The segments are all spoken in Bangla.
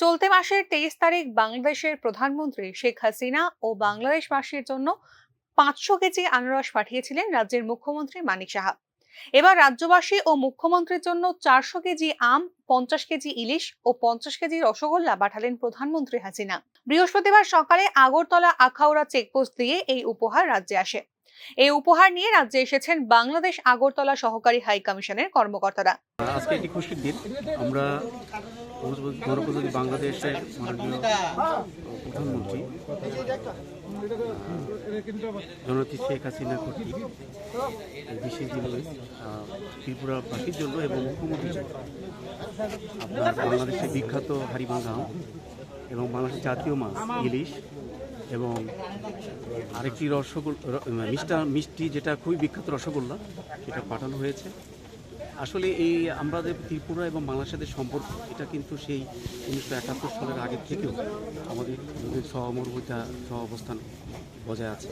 চলতি মাসের 23 তারিখ বাংলাদেশের প্রধানমন্ত্রী শেখ হাসিনা ও বাংলাদেশবাসীর জন্য 500 কেজি আনারস পাঠিয়েছিলেন রাজ্যের মুখ্যমন্ত্রী মানিক সাহা। এবার রাজ্যবাসী ও মুখ্যমন্ত্রীর জন্য 400 কেজি আম, 50 কেজি ইলিশ ও 50 কেজি রসগোল্লা পাঠালেন প্রধানমন্ত্রী হাসিনা। বৃহস্পতিবার সকালে আগরতলা আখাউড়া চেকপোস্ট দিয়ে এই উপহার রাজ্যে আসে। এই উপহার নিয়ে রাজ্যে এসেছেন বাংলাদেশ আগরতলা সহকারী হাই কমিশনের কর্মকর্তারা। আজকে একটি খুশির দিন। আমরা গণপ্রজাতন্ত্রী বাংলাদেশের মাননীয় প্রধানমন্ত্রী জননেত্রী শেখ হাসিনা কর্তৃক বিশেষ দিনে ত্রিপুরাবাসীর জন্য এবং মুখ্যমন্ত্রীর জন্য আপনার বাংলাদেশের বিখ্যাত হাড়িভাঙা আম এবং বাংলাদেশের জাতীয় মাছ ইলিশ এবং আরেকটি মিষ্টি যেটা খুবই বিখ্যাত রসগোল্লা, সেটা পাঠানো হয়েছে। আসলে এই আমাদের ত্রিপুরা এবং বাংলাদেশের সম্পর্ক এটা কিন্তু সেই 1971 সালের আগের থেকেও আমাদের সহমর্মিতা সহ অবস্থান বজায় আছে।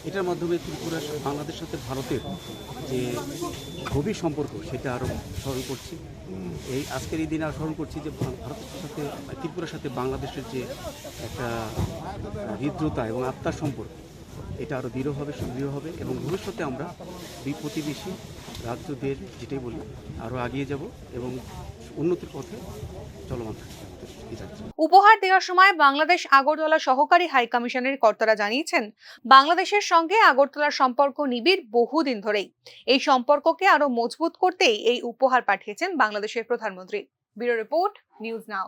এটার মাধ্যমে ত্রিপুরা বাংলাদেশের সাথে ভারতের যে গভীর সম্পর্ক সেটা আরও স্মরণ করছি। এই আজকের এই দিনে স্মরণ করছি যে ভারতের সাথে ত্রিপুরার সাথে বাংলাদেশের যে একটা হৃদ্রতা এবং আত্মার সম্পর্ক এটা আরও দৃঢ় হবে এবং ভবিষ্যতে আমরা দুই প্রতিবেশী রাজ্য দেশ যেটাই বলি আরও এগিয়ে যাব এবং উন্নতির পথে চলমান থাকবে। উপহার দেওয়ার সময় বাংলাদেশ আগরতলা সহকারী হাই কমিশনের কর্তারা জানিয়েছেন, বাংলাদেশের সঙ্গে আগরতলার সম্পর্ক নিবিড় বহুদিন ধরেই। এই সম্পর্ককে আরো মজবুত করতেই এই উপহার পাঠিয়েছেন বাংলাদেশের প্রধানমন্ত্রী। Bureau report, news now.